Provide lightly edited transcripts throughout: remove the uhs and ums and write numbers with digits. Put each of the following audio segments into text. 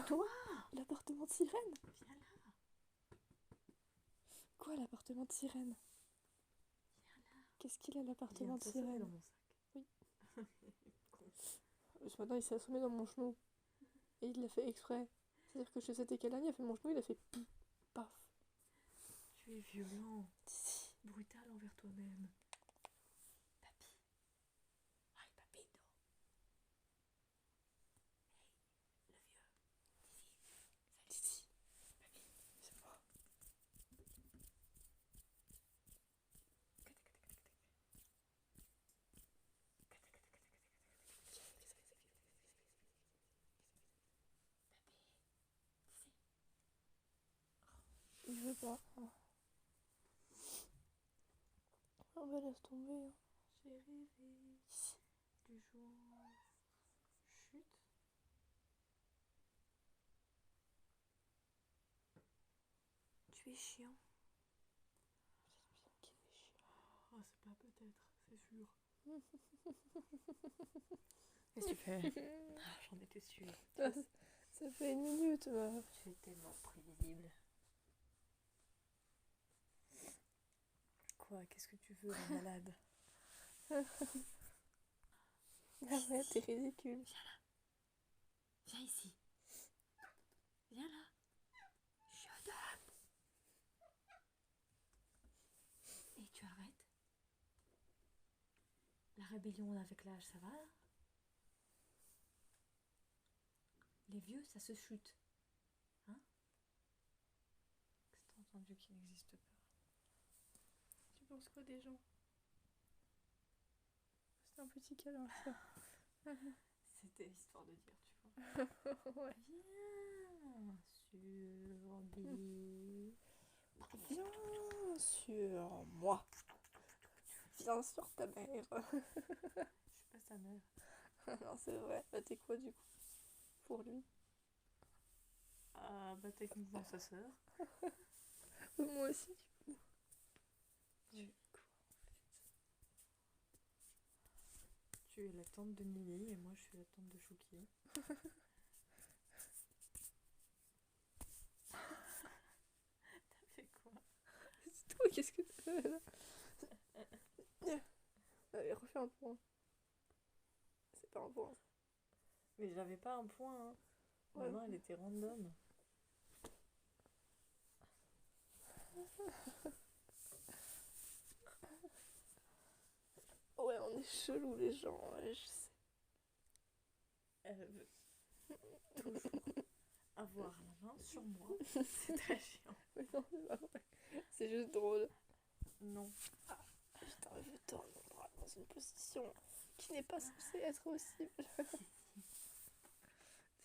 toi? L'appartement de sirène? Viens là. Quoi, l'appartement de sirène? Viens là. Qu'est-ce qu'il a, Il l'appartement vient de de s'assommer sirène? dans mon sac. Oui. Con. Ce matin, il s'est assommé dans mon genou. Et il l'a fait exprès. C'est-à-dire que je sais quelle année, il a fait mon genou, il a fait paf. Tu es violent, Si. brutal envers toi-même. Papy. Ay, papito. Hey, le vieux. Si. Papy. C'est moi. Il veut pas. Oh bah laisse tomber. J'ai rêvé Si. du jour. Chut. Tu es chiant. Peut-être bien qu'il est chiant. Oh, c'est pas peut-être, c'est sûr. Qu'est-ce que tu fais? J'en étais sûre. Ça fait une minute, meuf. Tu es tellement prévisible. Quoi? Qu'est-ce que tu veux, la malade? Arrête, t'es ridicule. Viens là. Viens ici. Viens là. Shut up. Et tu arrêtes. La rébellion avec l'âge, ça va? Les vieux, ça se chute. Hein? Qu'est-ce que t'as entendu qui n'existe pas? Tu penses quoi des gens? C'est un petit câlin, ça. C'était histoire de dire, tu vois. Ouais. Viens sur Billy. Bien sûr, moi. Bien sûr, ta mère. Je suis pas sa mère. Non, c'est vrai. Bah, t'es quoi, du coup? Pour lui? Ah, bah techniquement sa sœur. Moi aussi, du coup. Tu es quoi, en fait? Tu es la tante de Nili et moi je suis la tante de Chouki. T'as fait quoi? C'est toi, qu'est-ce que t'as fait là? Allez, refais un point. C'est pas un point. Mais j'avais pas un point, hein. Ouais. Maintenant elle était random. Ouais, on est chelou les gens, ouais, je sais. Elle veut toujours avoir la main sur moi. C'est très chiant. Mais non, c'est pas vrai. C'est juste drôle. Non. Putain, je tourne mon bras dans une position qui n'est pas censée être possible.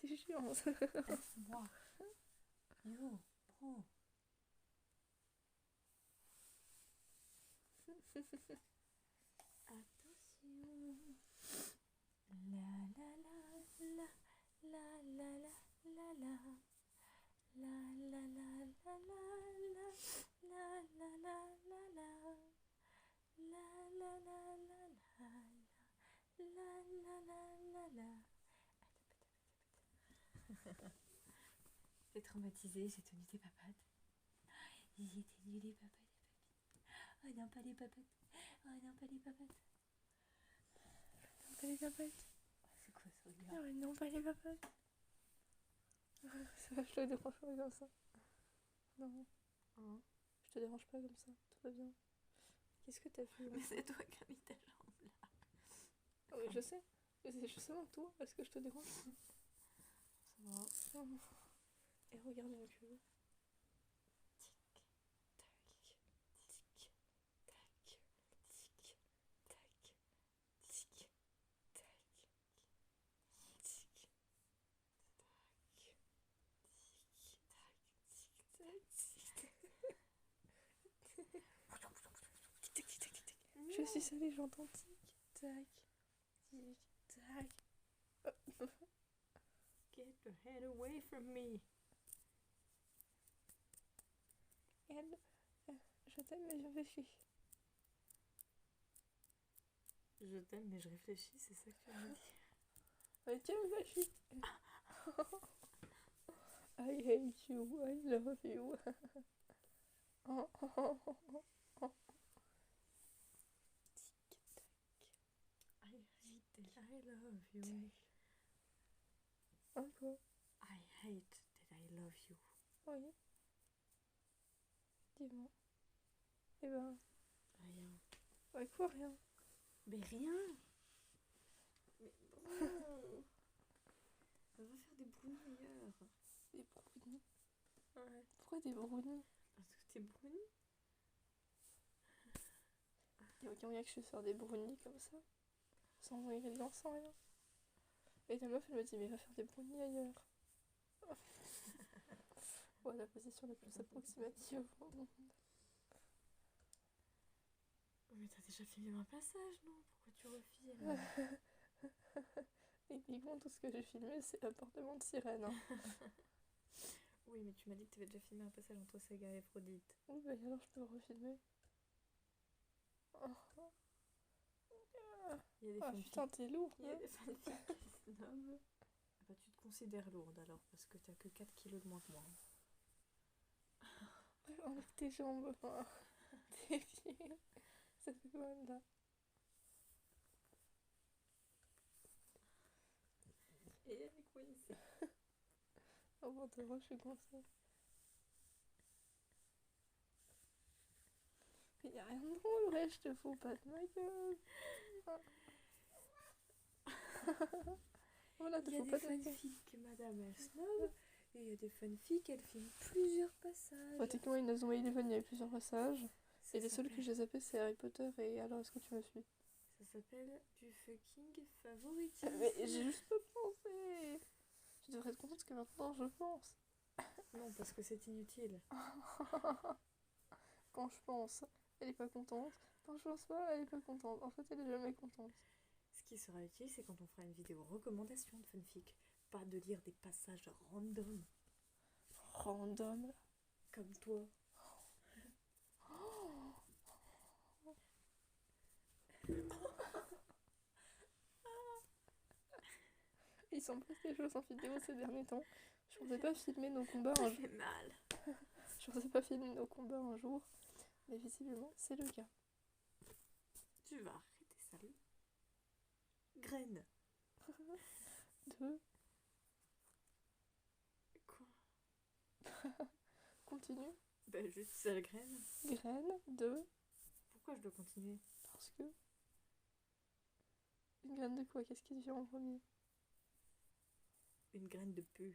C'est chiant. Laisse-moi. Yo, bro. Attention. La la la la la la la la la. La la la la la la la la la la la. La la la la la la la la la la. T'es traumatisée, j'ai tenu tes papates. J'ai tenu les papates des papis. Oh non, pas les papates. Oh non, pas les papates. Non, pas les papettes. C'est quoi ce regard? Non, non, pas les papettes. Ça va, je te dérange pas comme ça. Non, Hein? je te dérange pas comme ça. Tout va bien. Qu'est-ce que t'as fait là? Mais c'est toi qui as mis ta jambe là. Ah oui, je sais. Mais c'est justement toi. Est-ce que je te dérange? Ça va. Non. Et regarde mon cul. Tic, tac, tic, tac, tic, tac, tic, tac, tic, tac, tic, tac, tic, tac, tic. Tic, tic, tic, tic, tic. Je suis salée, j'entends tic, tac, tic, tac. Get your head away from me. Elle, je t'aime mais je réfléchis. Je t'aime mais je réfléchis, c'est ça que tu me dis. Mais tu me réfléchis. hate you, I love you. Oh, oh, oh, oh, oh. I hate that I love you. Encore. I hate that I love you. Oui. Dis-moi. Eh ben, Rien. ouais, quoi, rien. Mais rien. Mais non. On va faire des brownies ailleurs. Des brownies. Ouais. Pourquoi des brownies? Parce que t'es brownie. Il n'y a aucun moyen que je puisse faire des brownies comme ça. Sans ingrédients, sans rien. Et la meuf, elle me dit, mais va faire des brownies ailleurs. Ouais, la position la plus approximative au monde. Mais t'as déjà filmé un passage, non? Pourquoi tu refilmes? Techniquement, tout ce que j'ai filmé, c'est l'appartement de sirène. Hein. Oui, mais tu m'as dit que t'avais déjà filmé un passage entre Saga et Aphrodite. Oui, bah alors je peux refilmer. Oh. Il y a des Ah fanfics. putain, t'es lourd. Il y a des fanfics qui se nomment. Ah bah, tu te considères lourde alors, parce que t'as que 4 kilos de moins que moi. Ouais, enlève tes jambes, enfin, tes pieds. Ça fait mal là. Et elle est coincée. Oh bon, t'as je suis coincée. Mais y'a rien de drôle, ouais, je te fous pas de ma gueule. Voilà, te Il y a fous des pas de ma gueule. fanfics, madame elle snob, et il y a des fanfics, elle filme plusieurs passages. Ouais, techniquement, Inazuma Eleven, il y avait plusieurs passages. Ça Et les seuls que s'appelle- j'ai zappés, c'est Harry Potter et alors est-ce que tu me suis? Ça s'appelle du fucking favoritisme. Mais j'ai juste pas pensé. Tu devrais être contente que maintenant je pense. Non, parce que c'est inutile. Quand je pense, elle est pas contente. Quand je pense pas, elle est pas contente. En fait, elle est jamais contente. Ce qui sera utile, c'est quand on fera une vidéo recommandation de fanfic. Pas de lire des passages random, Random. comme toi. Il s'en passe des choses en vidéo ces derniers temps. Je pensais pas filmer nos combats Ça un jour. fait mal. Je pensais pas filmer nos combats un jour. Mais visiblement, c'est le cas. Tu vas arrêter ça. Graine. 2. Quoi? Continue. Bah juste sale graine. Graine. 2. Pourquoi je dois continuer? Parce que. Une graine de quoi? Qu'est-ce qui vient en premier? Une graine de pu.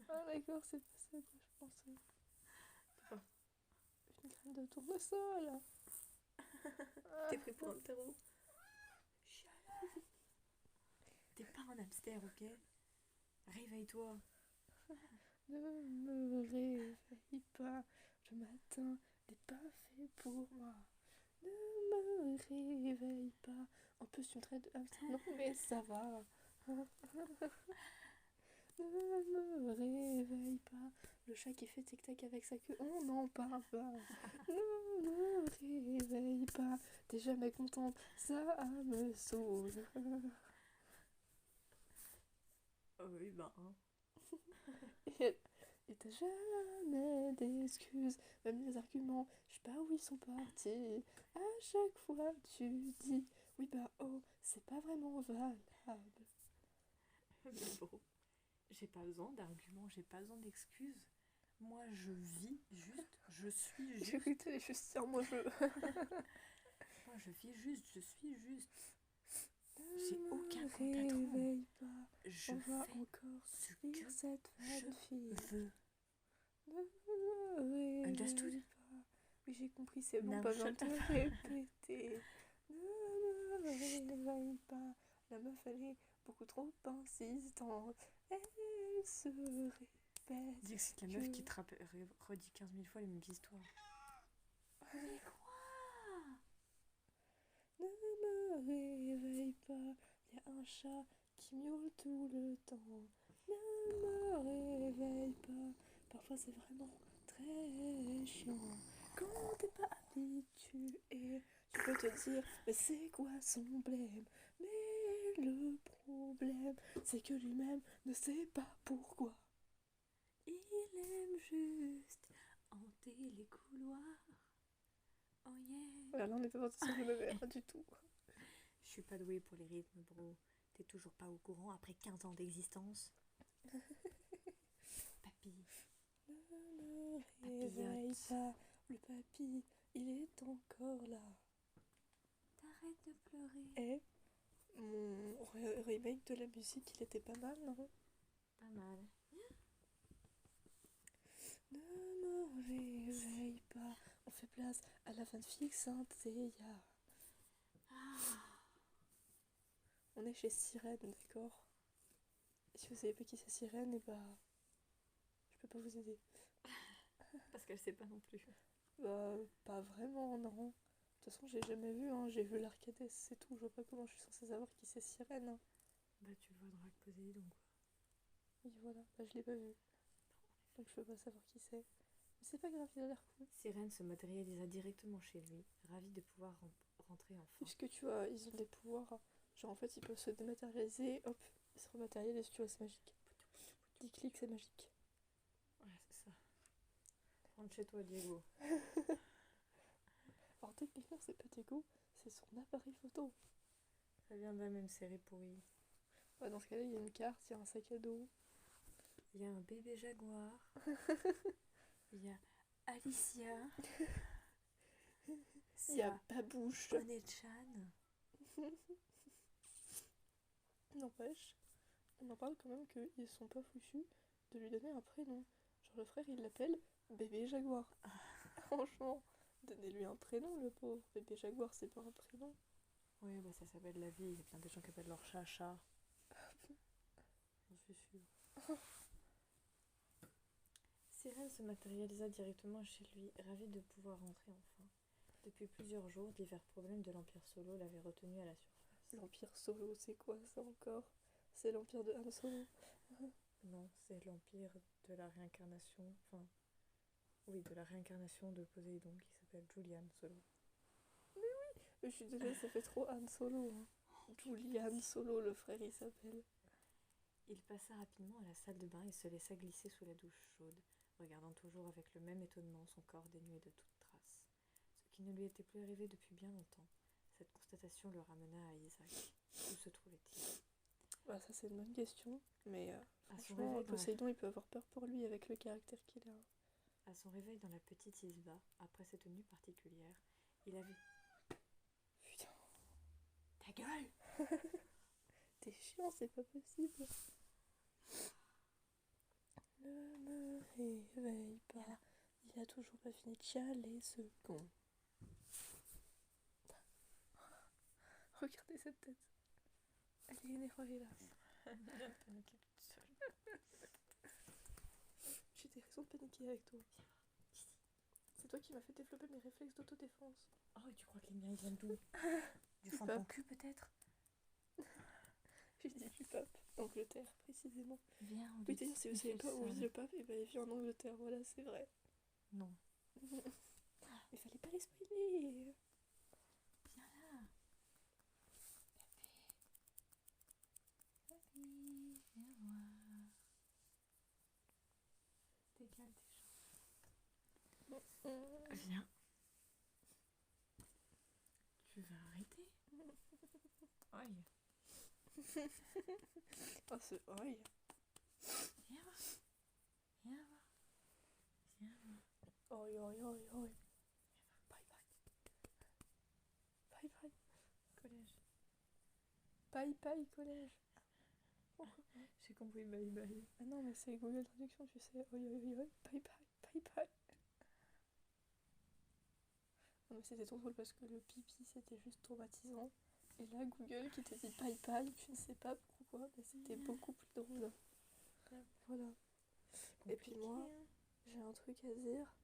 Ah d'accord, c'est pas ça que je pensais. Oh. Une graine de tournesol. T'es pris pour un terreau. T'es pas un hamster, ok? Réveille-toi. Ne me réveille pas, le matin n'est pas fait pour moi. Ne me réveille pas. En plus, tu me traites de hamster. Non, mais ça va. Ne me réveille pas. Le chat qui fait tic-tac avec sa queue, on n'en parle pas. Ne me réveille pas. T'es jamais contente, ça me saoule. Oh oui, bah. Hein. Et t'as jamais d'excuses, même les arguments, je sais pas où ils sont partis. À chaque fois tu dis, oui bah oh, c'est pas vraiment valable. Mais bon, j'ai pas besoin d'arguments, j'ai pas besoin d'excuses. Moi, je vis juste, je suis J'ai juste. cru que t'allais juste dire moi je... Moi, je vis juste, je suis juste. J'ai Ne aucun me compte à rendre. réveille pas, Je on va fais encore ce suivre que cette je vague fille. veux. Ne me réveille Understood? pas. Oui j'ai compris, c'est bon, Now pas besoin de shut te up. répéter. Ne me réveille pas. La meuf elle est beaucoup trop insistante. Elle se répète. Dixit, la meuf qui te redit 15 000 fois les mêmes histoires. Mais quoi? Ne me réveille pas. Y a un chat qui miaule tout le temps. Ne me réveille pas. Parfois c'est vraiment très chiant. Quand t'es pas habitué, tu peux te dire, mais c'est quoi son blême? Mais le problème, c'est que lui-même ne sait pas pourquoi. Il Il aime juste hanter les couloirs. Oh yeah. Voilà, là on est pas parti sur le même air du tout. Je suis pas douée pour les rythmes, bro. T'es toujours pas au courant après 15 ans d'existence. Papy. Ne réveille pas, le papy, il est encore là. T'arrêtes de pleurer. Et mon remake de la musique, il était pas mal, non? Pas mal. Ne me réveille pas, on fait place à la fanfic Saint-Théa. On est chez Sirène, d'accord? Et si vous savez pas qui c'est Sirène, et bah... je peux pas vous aider. Parce qu'elle sait pas non plus. Bah, pas vraiment, non. De toute façon, j'ai jamais vu, hein. J'ai vu l'Arcadès, c'est tout. Je vois pas comment je suis censée savoir qui c'est Sirène. Hein. Bah tu vois Drag Poséidon quoi. Oui, voilà. Bah, je l'ai pas vu. Donc je peux pas savoir qui c'est. Mais c'est pas grave, il a l'air cool. Sirène se matérialisa directement chez lui, ravi de pouvoir rentrer enfin. Puisque tu vois, ils ont des pouvoirs. Genre en fait, ils peuvent se dématérialiser, hop, ils se rematérialisent, tu vois, c'est magique. 10 clics, c'est magique. Ouais, c'est ça. Rentre chez toi, Diego. Alors techniquement, c'est pas Diego, c'est son appareil photo. Ça vient de la même série pourrie. Ouais, dans ce cas-là, il y a une carte, il y a un sac à dos. Il y a un bébé jaguar. Il y a Alicia. Il y a Babouche. One-Chan. N'empêche, on en parle quand même qu'ils sont pas foutus de lui donner un prénom. Genre le frère, il l'appelle Bébé Jaguar. Franchement, donnez-lui un prénom, le pauvre. Bébé Jaguar, c'est pas un prénom. Oui, bah ça s'appelle la vie. Il y a plein de gens qui appellent leur chat chat. J'en suis sûre. Sirène se matérialisa directement chez lui, ravie de pouvoir rentrer enfin. Depuis plusieurs jours, divers problèmes de l'Empire Solo l'avaient retenu à la surface. L'Empire Solo, c'est quoi ça encore? C'est l'Empire de Han Solo. Non, c'est l'Empire de la réincarnation. Enfin, oui, de la réincarnation de Poséidon qui s'appelle Julian Solo. Je suis désolée, ça fait trop Han Solo. Hein. Julian Solo, le frère, il s'appelle. Il passa rapidement à la salle de bain et se laissa glisser sous la douche chaude, regardant toujours avec le même étonnement son corps dénué de toute trace. Ce qui ne lui était plus arrivé depuis bien longtemps. Cette constatation le ramena à Isaac. Où se trouvait-il? Bah, ça, c'est une bonne question. Mais À son franchement, réveil dans Poséidon, il peut avoir peur pour lui avec le caractère qu'il a. À son réveil dans la petite isba, après cette nuit particulière, il avait... Putain, Ta gueule! t'es chiant, c'est pas possible. Ne me réveille pas. Il a toujours pas fini de chialer, ce con. Regardez cette tête. Elle est énervée là. J'ai des raisons de paniquer avec toi. C'est toi qui m'as fait développer mes réflexes d'autodéfense. Oh, tu crois que les miens ils viennent d'où? Du fond de pape. ton cul peut-être? J'ai dit du pape, Angleterre précisément. Viens, on Oui, dit d'ailleurs, si vous savez pas où vit le pape, et ben il vit en Angleterre, voilà, c'est vrai. Non. Mais fallait pas les spoiler. Viens là. Papy, viens voir. T'égales tes jambes. Viens. Tu vas arrêter? Aïe. Oh, ce oeil. Viens voir. Viens voir. Viens voir. Oi, oi, oi, oi. Bye bye. Bye bye. Collège. Bye bye, collège. Oh. J'ai compris bye bye. Ah non, mais c'est Google Traduction, tu sais. Oi, oi, oi, oi. Bye bye. Bye bye. Non, mais c'était trop drôle parce que le pipi, c'était juste traumatisant. Et là, Google qui te dit bye bye, tu ne sais pas pourquoi, mais c'était beaucoup plus drôle. Voilà. Et puis moi, j'ai un truc à dire.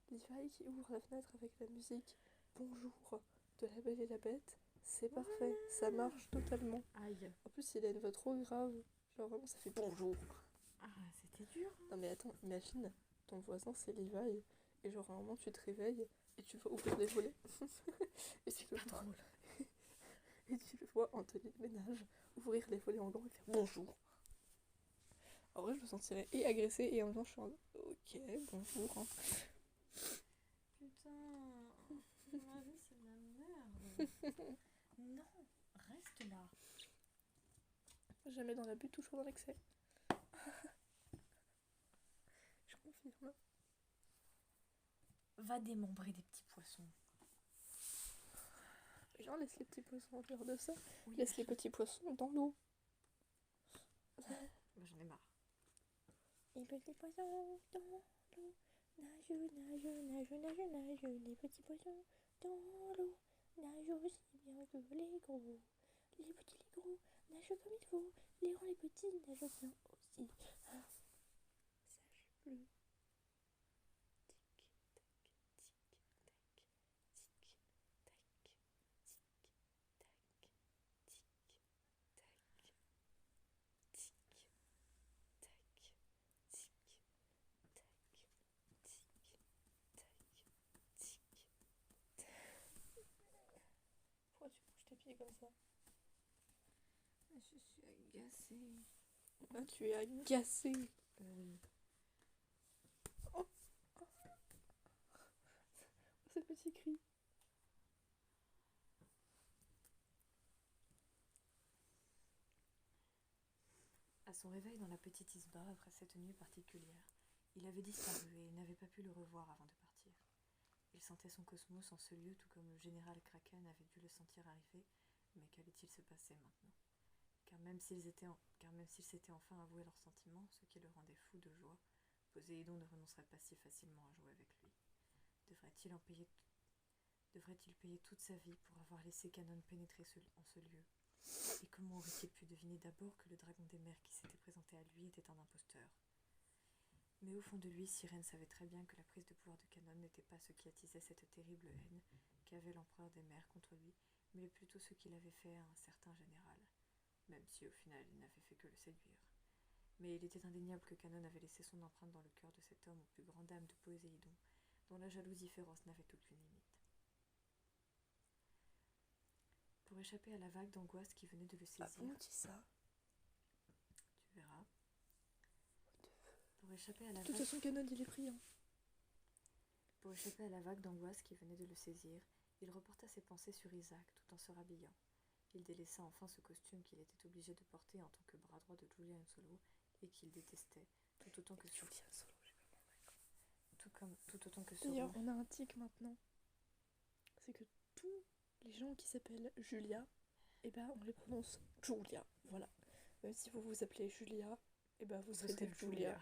Levi qui ouvre la fenêtre avec la musique Bonjour de La Belle et la Bête, c'est parfait, ça marche totalement. Aïe. En plus, il a une voix trop grave, genre vraiment ça fait bonjour. Ah, c'était dur. Non mais attends, imagine, ton voisin c'est Levi, et genre à un moment tu te réveilles et tu vas ouvrir les volets. et tu le vois. Et tu le vois en tenue de ménage ouvrir les volets en grand et faire bonjour. En vrai, je me sentirais et agressée et en même temps je suis en ok. Ok, bonjour. Hein. Putain, ma vie c'est de la merde. Non, reste là. Jamais dans l'abus, toujours dans l'excès. Je confirme. Va démembrer des petits poissons. Genre, laisse les petits poissons en dehors de ça. Oui, Laisse les petits poissons dans l'eau. J'en ai marre. Les petits poissons dans l'eau. Nage, nage, nage, nage, nage. Les petits poissons dans l'eau. Nage aussi bien que les gros. Les petits, les gros, nagent comme il faut. Les grands, les petits nagent bien aussi. Ah, sage bleu. Pourquoi tu bouges tes pieds comme ça? Je suis agacée. Ah, tu es agacée. Oui. Oh, ce petit cri. À son réveil dans la petite isba après cette nuit particulière, il avait disparu et il n'avait pas pu le revoir avant de partir. Il sentait son cosmos en ce lieu tout comme le général Kraken avait dû le sentir arriver, mais qu'allait-il se passer maintenant? Car même s'ils s'étaient enfin avoués leurs sentiments, ce qui le rendait fou de joie, Poséidon ne renoncerait pas si facilement à jouer avec lui. Devrait-il payer toute sa vie pour avoir laissé Canon pénétrer en ce lieu? Et comment aurait-il pu deviner d'abord que le dragon des mers qui s'était présenté à lui était un imposteur? Mais au fond de lui, Sirène savait très bien que la prise de pouvoir de Canon n'était pas ce qui attisait cette terrible haine qu'avait l'empereur des mers contre lui, mais plutôt ce qu'il avait fait à un certain général, même si au final il n'avait fait que le séduire. Mais il était indéniable que Canon avait laissé son empreinte dans le cœur de cet homme aux plus grandes dames de Poséidon, dont la jalousie féroce n'avait aucune limite. Pour échapper à la vague d'angoisse qui venait de le saisir... Ah bon, dis ça. Tu verras. Pour échapper à la De toute façon, Canon, il est pris. Hein. Pour échapper à la vague d'angoisse qui venait de le saisir, il reporta ses pensées sur Isaac tout en se rhabillant. Il délaissa enfin ce costume qu'il était obligé de porter en tant que bras droit de Julian Solo et qu'il détestait, tout autant que D'ailleurs, on a un tic maintenant. C'est que tous les gens qui s'appellent Julia, eh ben, on les prononce Julia. Voilà. Même si vous vous appelez Julia, eh ben, vous serez des Julia.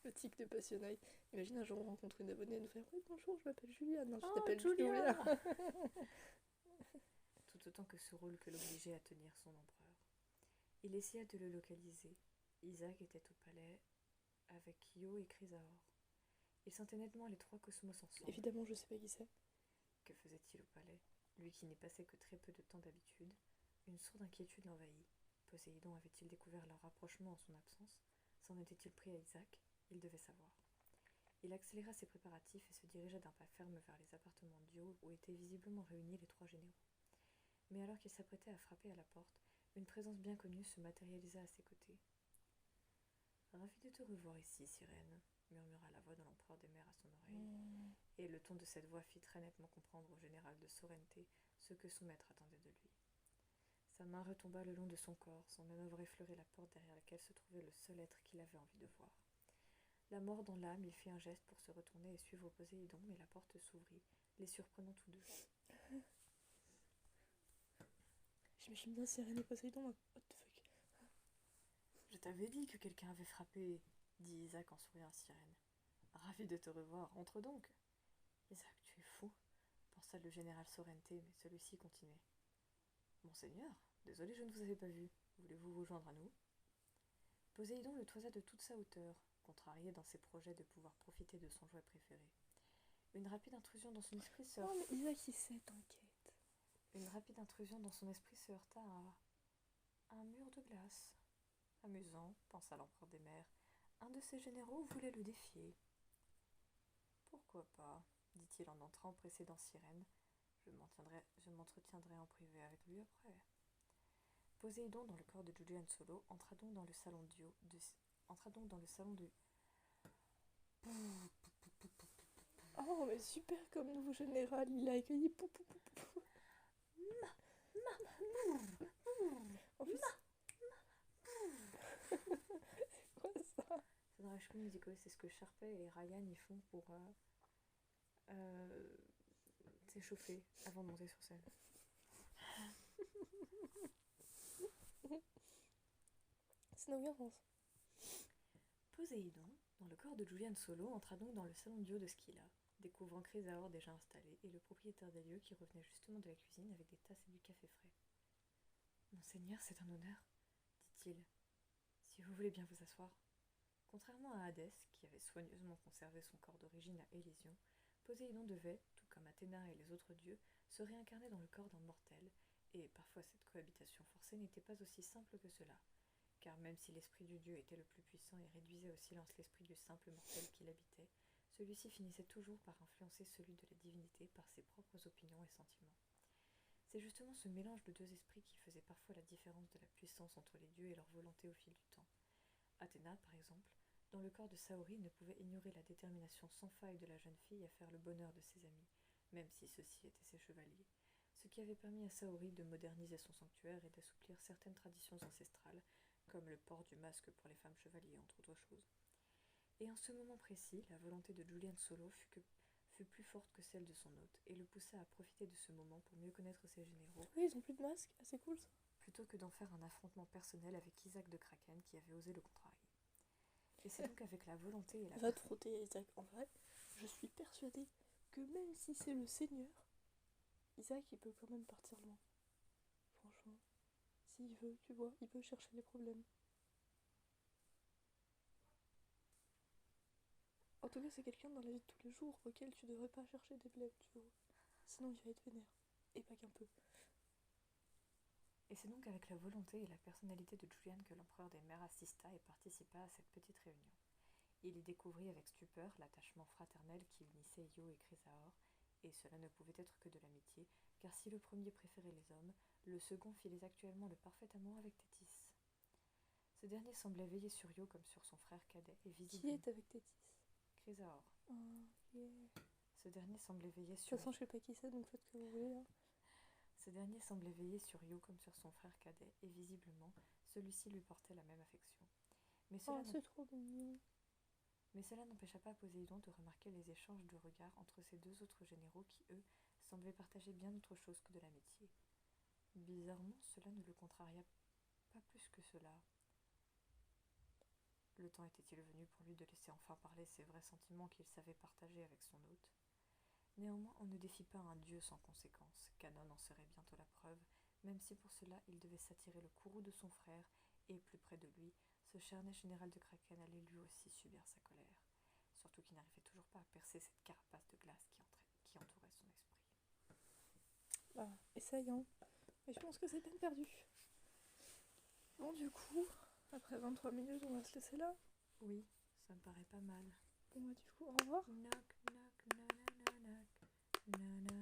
Le tic de passionnel. Imagine un jour on rencontre une abonnée et nous fait oui, bonjour, je m'appelle Julia. Non, je t'appelle Julia. Tout autant que ce rôle que l'obligeait à tenir son empereur. Il essaya de le localiser. Isaac était au palais avec Io et Chrysaor. Il sentait nettement les trois cosmos ensemble. Évidemment, je sais pas qui c'est. Que faisait-il au palais? Lui qui n'y passait que très peu de temps d'habitude. Une sourde inquiétude l'envahit. Poséidon avait-il découvert leur rapprochement en son absence? S'en était-il pris à Isaac? Il devait savoir. Il accéléra ses préparatifs et se dirigea d'un pas ferme vers les appartements d'Io où étaient visiblement réunis les trois généraux. Mais alors qu'il s'apprêtait à frapper à la porte, une présence bien connue se matérialisa à ses côtés. « Ravi de te revoir ici, Sirène », murmura la voix de l'empereur des mers à son oreille, et le ton de cette voix fit très nettement comprendre au général de Sorrente ce que son maître attendait de lui. Sa main retomba le long de son corps, sans même avoir effleuré la porte derrière laquelle se trouvait le seul être qu'il avait envie de voir. La mort dans l'âme, il fit un geste pour se retourner et suivre Poséidon, mais la porte s'ouvrit, les surprenant tous deux. J'imagine bien Sirène et Poséidon. What the fuck? Je t'avais dit que quelqu'un avait frappé, dit Isaac en souriant à Sirène. Ravi de te revoir, entre donc. Isaac, tu es fou, pensa le général Sorrente, mais celui-ci continuait. Monseigneur, désolé, je ne vous avais pas vu. Voulez-vous vous joindre à nous? Poséidon le toisa de toute sa hauteur, contrarié dans ses projets de pouvoir profiter de son jouet préféré. Une rapide intrusion dans son esprit se heurta. Oh, mais Isaac, il sait, t'inquiète. Une rapide intrusion dans son esprit se heurta à un mur de glace. Amusant, pensa l'empereur des mers. Un de ses généraux voulait le défier. Pourquoi pas, dit-il en entrant, précédant Sirène. Je m'entretiendrai en privé avec lui après. Poséidon, dans le corps de Julian Solo, entra donc dans le salon de Oh, mais super comme nouveau général, il a accueilli pou pou pou pou. En plus, quoi ça? C'est dans la School Musical, c'est ce que Sharpay et Ryan y font pour s'échauffer avant de monter sur scène. Ça n'a aucun sens. Poséidon, dans le corps de Julian Solo, entra donc dans le salon du haut de Scylla, découvrant Chrysaor déjà installé et le propriétaire des lieux qui revenait justement de la cuisine avec des tasses et du café frais. Monseigneur, c'est un honneur, dit-il. Si vous voulez bien vous asseoir. Contrairement à Hadès, qui avait soigneusement conservé son corps d'origine à Élysion, Poséidon devait, tout comme Athéna et les autres dieux, se réincarner dans le corps d'un mortel, et parfois cette cohabitation forcée n'était pas aussi simple que cela, car même si l'esprit du dieu était le plus puissant et réduisait au silence l'esprit du simple mortel qui l'habitait, celui-ci finissait toujours par influencer celui de la divinité par ses propres opinions et sentiments. C'est justement ce mélange de deux esprits qui faisait parfois la différence de la puissance entre les dieux et leur volonté au fil du temps. Athéna, par exemple, dans le corps de Saori, ne pouvait ignorer la détermination sans faille de la jeune fille à faire le bonheur de ses amis, même si ceux-ci étaient ses chevaliers, ce qui avait permis à Saori de moderniser son sanctuaire et d'assouplir certaines traditions ancestrales, comme le port du masque pour les femmes chevaliers, entre autres choses. Et en ce moment précis, la volonté de Julian Solo fut plus forte que celle de son hôte, et le poussa à profiter de ce moment pour mieux connaître ses généraux. Oui, ils ont plus de masque, ah, c'est cool ça. Plutôt que d'en faire un affrontement personnel avec Isaac de Kraken qui avait osé le contrarier. Et c'est donc avec la volonté et la... Va te frotter, Isaac. En vrai, je suis persuadée que même si c'est le Seigneur, Isaac il peut quand même partir loin. Franchement, s'il veut, tu vois, il peut chercher les problèmes. En tout cas, c'est quelqu'un dans la vie de tous les jours auquel tu devrais pas chercher des blèmes, tu vois. Sinon, il va être vénère. Et pas qu'un peu. Et c'est donc avec la volonté et la personnalité de Julian que l'empereur des mers assista et participa à cette petite réunion. Il y découvrit avec stupeur l'attachement fraternel qui unissait Io et Chrysaor, et cela ne pouvait être que de l'amitié, car si le premier préférait les hommes, le second filait actuellement le parfait amour avec Thétis. Ce dernier semblait veiller sur Io comme sur son frère cadet et Qui visiblement... est avec Thétis? Chrysaor. Oh, yeah. Ce dernier semblait veiller De toute sur... façon, je sais pas qui c'est, donc faites ce que vous voulez. Hein. Ce dernier semblait veiller sur Io comme sur son frère cadet, et visiblement, celui-ci lui portait la même affection. Mais c'est trop mignon. cela n'empêcha pas Poséidon de remarquer les échanges de regards entre ces deux autres généraux qui, eux, semblaient partager bien autre chose que de l'amitié. Bizarrement, cela ne le contraria pas plus que cela. Le temps était-il venu pour lui de laisser enfin parler ses vrais sentiments qu'il savait partager avec son hôte? Néanmoins, on ne défie pas un dieu sans conséquence. Canon en serait bientôt la preuve, même si pour cela il devait s'attirer le courroux de son frère, et plus près de lui, ce charnet général de Kraken allait lui aussi subir sa colère, surtout qu'il n'arrivait toujours pas à percer cette carapace de glace qui entourait son esprit. Bah, essaye, hein. Mais je pense que c'est peine perdue. Bon, du coup, après 23 minutes, on va se laisser là. Oui, ça me paraît pas mal. Bon, bah, du coup, au revoir. Knock, knock, knock, knock, knock, knock.